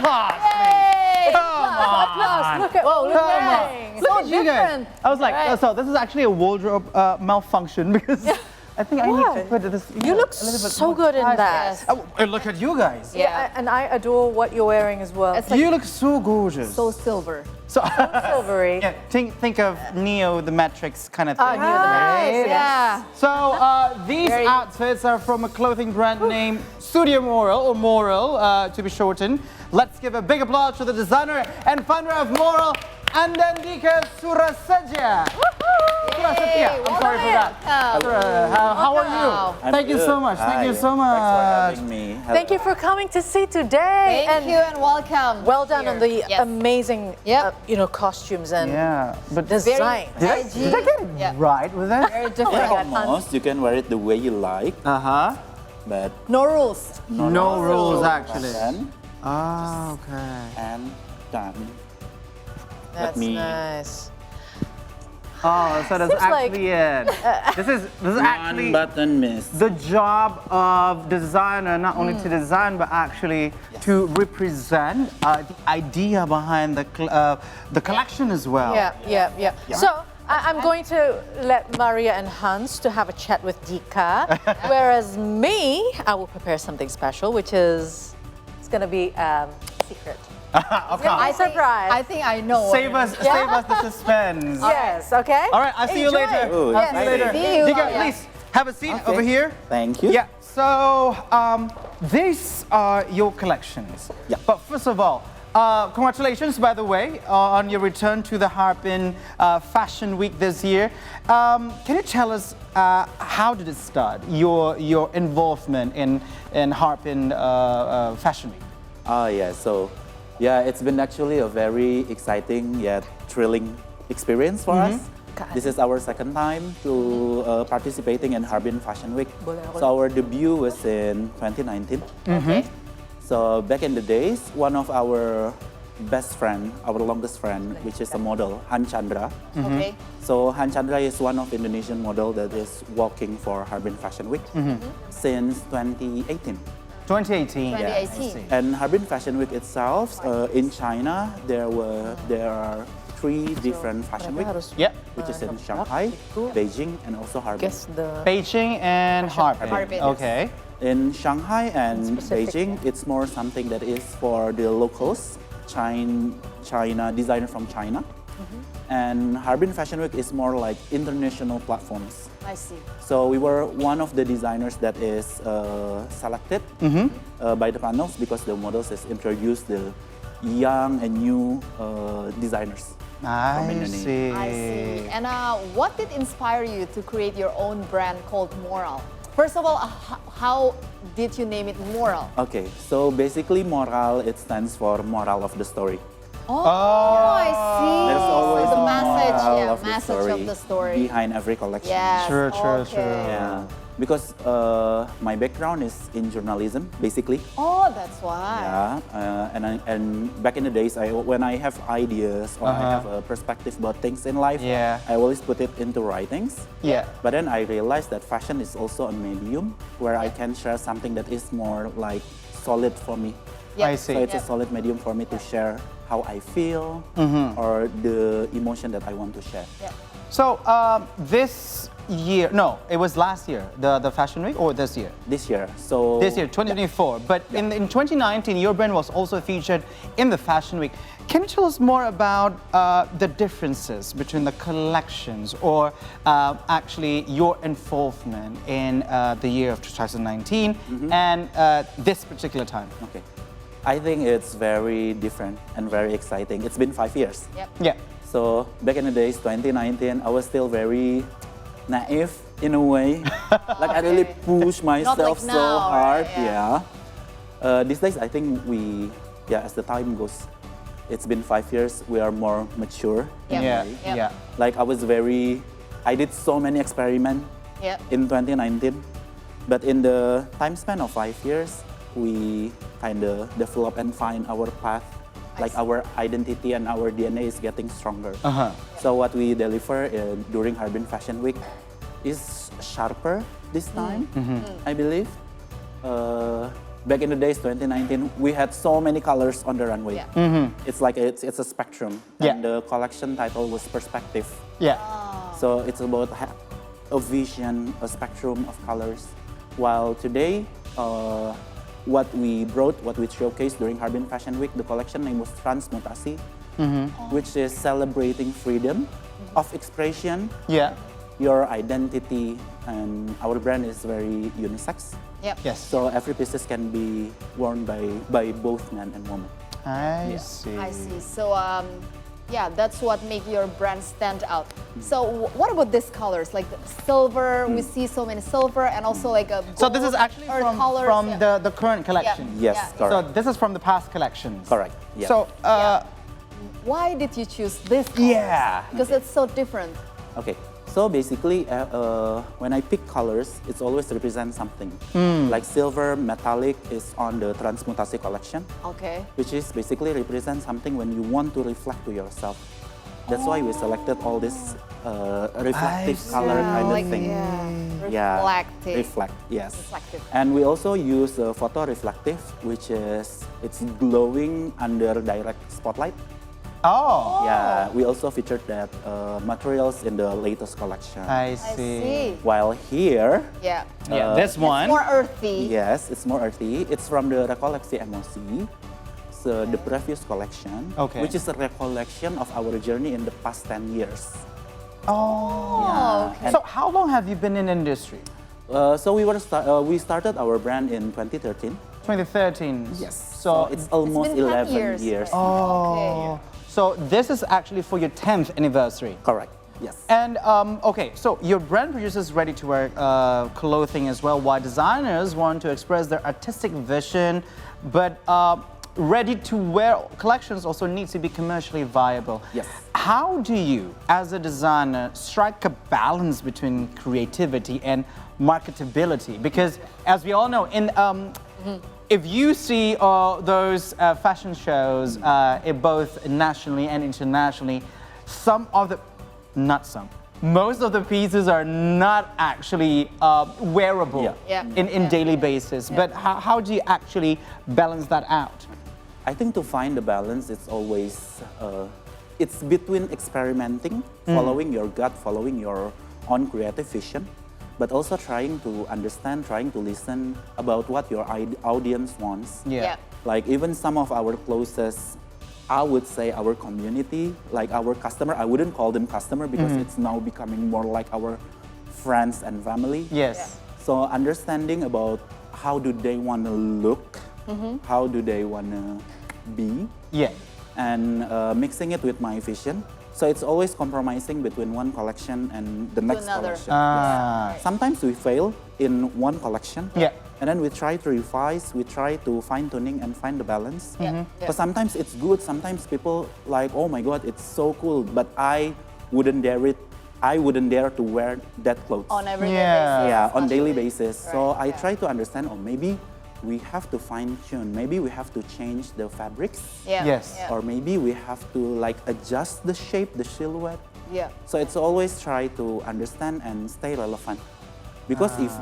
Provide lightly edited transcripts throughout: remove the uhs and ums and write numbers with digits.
applause. Yay! Come on. Look at Whoa, look Come at on. that. Look So at you guys. different. I was like, Right. so this is actually a wardrobe malfunction because I think I need to Why? put this. You look a little bit so more good in tight. that. Oh, and look at you guys. Yeah. And I adore what you're wearing as well. It's like You look so gorgeous. so silver. So silvery. yeah, think of Neo the Matrix kind of thing. Neo the Matrix. Right? Yeah. So these Very- outfits are from a clothing brand named Studio Moral, or Moral to be shortened. Let's give a big applause to the designer and founder of Moral, Andandika Surasetja. Surasetja, I'm sorry for that. How are you? Wow. Thank you so much. Thank you so much. Thanks for having me. Hello. Thank you for coming to see today. Thank you and welcome. Well done on the Yes. amazing, Yep. costumes and Yeah, but design. did I get it Yeah. right with that? Very Oh different. my God. Almost, you can wear it the way you like, but No rules. No rules, so actually. fashion Ah, okay. and done. That's me- nice. Oh, so that's Seems like- actually it. This is actually One button miss. the job of designer, not only to design, but actually to represent the idea behind the collection as well. Yeah. So I'm going to let Maria and Hans to have a chat with Dika, whereas me, I will prepare something special, which is it's going to be secret. Okay. I surprise. I think I know. Save us the suspense. Yes. Okay. All right, I'll see you Enjoy. later. Oh, I'll see you later. See you. Dika, Yeah. please have a seat Okay. over here. Thank you. Yeah, so these are your collections. Yeah. But first of all, congratulations, by the way, on your return to the Harbin Fashion Week this year. Can you tell us how did it start, your involvement in Harbin Fashion Week? Yeah, so it's been actually a very exciting yet thrilling experience for us. This is our second time to participating in Harbin Fashion Week. So our debut was in 2019. Okay. So back in the days, one of our best friend, our longest friend, which is a model, Han Chandra. Okay. So Han Chandra is one of Indonesian model that is working for Harbin Fashion Week since 2018. 2018. 2018. And Harbin Fashion Week itself, in China, there are 3 different fashion weeks, Yeah, which is in Shanghai, Beijing, and also Harbin. Guess the Beijing and Harbin. Harbin. Okay. In Shanghai and Specific. Beijing, it's more something that is for the locals, China designer from China. And Harbin Fashion Week is more like international platforms. I see. So we were one of the designers that is selected by the panels because the models has introduced the young and new designers. I Indonesia. see. I see. And what did inspire you to create your own brand called Moral? First of all, how did you name it Moral? Okay, so basically moral, it stands for moral of the story. Oh, I see. There's always So the a message, moral of the message story of the story. behind every collection. Yes. True. Okay. Yeah, because my background is in journalism, basically. Oh, that's why. Yeah, and back in the days, when I have ideas or I have a perspective about things in life, Yeah. I always put it into writings. Yeah. But then I realized that fashion is also a medium where I can share something that is more like solid for me. Yep. I see. So it's a solid medium for me to share how I feel or the emotion that I want to share. Yeah. So this year, no, it was last year, the Fashion Week, or this year? This year, so This year, 2024. But in 2019, your brand was also featured in the Fashion Week. Can you tell us more about the differences between the collections or actually your involvement in the year of 2019 and this particular time? Okay. I think it's very different and very exciting. It's been 5 years. Yep. Yeah. So back in the days, 2019, I was still very naive in a way. Like I really push myself like so now, hard. right? Yeah. These days, I think as the time goes, it's been 5 years. We are more mature. Yep. Yeah. Yep. Yeah. Like I did so many experiments Yep. in 2019, but in the time span of 5 years, we kind of develop and find our path. Like our identity and our DNA is getting stronger. So what we deliver during Harbin Fashion Week is sharper this time, I believe. back in the days, 2019, we had so many colors on the runway. Yeah. It's like it's a spectrum. Yeah. And the collection title was Perspective. Yeah. So it's about a vision, a spectrum of colors. While today, what we brought, what we showcased during Harbin Fashion Week, the collection name was Transmutasi, which is celebrating freedom of expression, Yeah. your identity, and our brand is very unisex. Yep. Yes. So every pieces can be worn by both men and women. I see. I see. So, yeah, that's what make your brand stand out. So, what about these colors? Like the silver, we see so many silver, and also like a gold, So this is actually earth from, colors. from Yeah. the current collection. Yes, Yeah. correct. So this is from the past collections. Correct. Yeah. So, Why did you choose this colors? Yeah. Because it's so different. Okay, so basically, when I pick colors, it's always represent something. Like silver, metallic is on the Transmutasi collection, Okay. which is basically represent something when you want to reflect to yourself. That's why we selected all this reflective see. color kind like, of thing. Yeah. Reflective. Reflect, yes. Reflective. And we also use photo reflective, which is it's glowing under direct spotlight. oh, Yeah, we also featured that materials in the latest collection. I I see. see. While here, Yeah. Yeah, this one. More earthy. yes, it's more earthy. It's from the Rekoleksi Emosi, so the previous collection, Okay. which is a recollection of our journey in the past 10 years. Oh. Oh, okay. So how long have you been in industry? So we started our brand in 2013. 2013. So it's almost been 10 11 years. years. Oh. So this is actually for your 10th anniversary. Correct. Yes. And okay, so your brand produces ready-to-wear clothing as well, while designers want to express their artistic vision, but ready-to-wear collections also need to be commercially viable. Yes. How do you, as a designer, strike a balance between creativity and marketability? Because as we all know, in if you see those fashion shows, both nationally and internationally, some of the most of the pieces are not actually wearable Yeah. Yeah. in Yeah. daily basis. But how do you actually balance that out? I think to find the balance, it's always it's between experimenting, following your gut, following your own creative vision, but also trying to understand, trying to listen about what your audience wants. Yeah. Like even some of our closest, I would say our community, like our customer, I wouldn't call them customer because it's now becoming more like our friends and family. Yes. So understanding about how do they want to look, how do they want to be, Yeah. and mixing it with my vision. So it's always compromising between one collection and the next another. collection. Ah. Yes. Sometimes we fail in one collection. Yeah. And then we try to revise, we try to fine tuning and find the balance. Yeah. But sometimes it's good, sometimes people like, oh my God, it's so cool, but I wouldn't dare to wear that clothes. On everyday Yeah. basis. Yeah, on daily especially. basis. So Right, I yeah. try to understand, or maybe we have to fine tune, maybe we have to change the fabrics, Yeah. Yes. Yeah. or maybe we have to like adjust the shape, the silhouette. Yeah. So it's always try to understand and stay relevant. Because if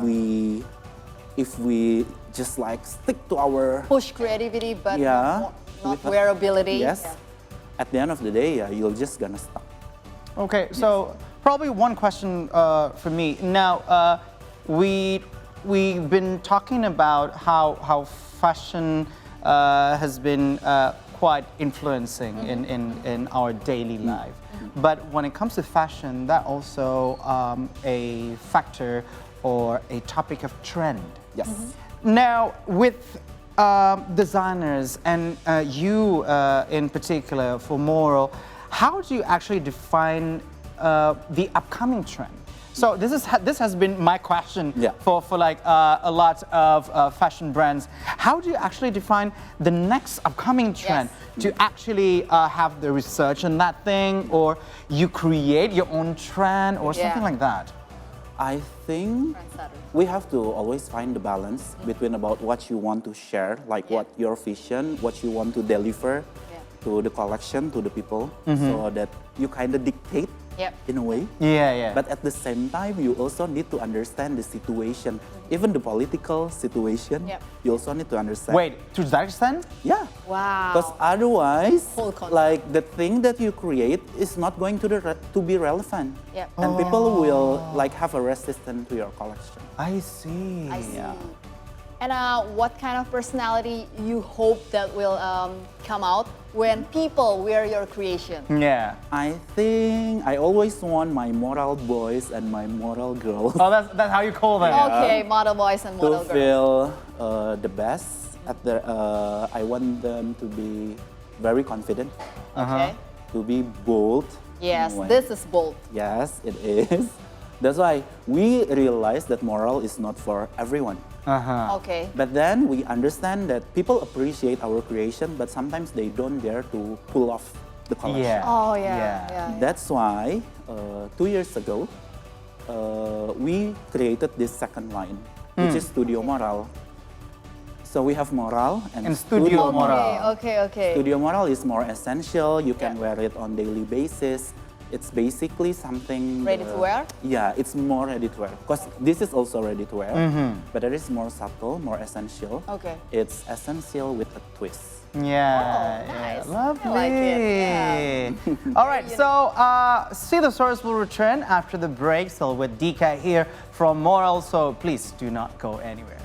we just like stick to our Push creativity, but Yeah. not With a- wearability. yes, Yeah. at the end of the day, you're just gonna stop. Okay, so probably one question for me. Now, we've been talking about how fashion has been quite influencing in our daily life. But when it comes to fashion, that also a factor or a topic of trend. Yes. Now, with designers and you in particular for Moral, how do you actually define the upcoming trend? So this has been my question Yeah. for like a lot of fashion brands. How do you actually define the next upcoming trend? To actually have the research on that thing, or you create your own trend, or something Yeah. like that? I think Trendsetter. we have to always find the balance between about what you want to share, like what your vision, what you want to deliver to the collection, to the people, so that you kind of dictate Yep. in a way. Yeah, yeah. But at the same time, you also need to understand the situation, even the political situation. Yep. You also need to understand. Wait, to that extent? Yeah. Wow. Because otherwise, Whole concept. like the thing that you create is not going to be relevant. Yep. And people will like have a resistance to your collection. I see. I see. Yeah. And what kind of personality you hope that will come out when people wear your creation? Yeah. I think I always want my moral boys and my moral girls Oh, that's how you call them. Okay, model boys and to model girls. feel the best. I want them to be very confident, Okay. to be bold. Yes, in a way. this is bold. Yes, it is. That's why we realize that moral is not for everyone. Okay. But then we understand that people appreciate our creation, but sometimes they don't dare to pull off the collection. Yeah. Oh yeah. Yeah. Yeah. That's why 2 years ago, we created this second line, which is Studio Moral. So we have Moral and Studio Moral. Okay. Studio Moral is more essential. You can wear it on daily basis. It's basically something Ready to wear? Yeah, it's more ready to wear. Because this is also ready to wear, but it is more subtle, more essential. Okay. It's essential with a twist. Yeah, nice. yeah. Lovely. I like it, All right, so See the Stories will return after the break. Still with Dika here from Moral, so please do not go anywhere.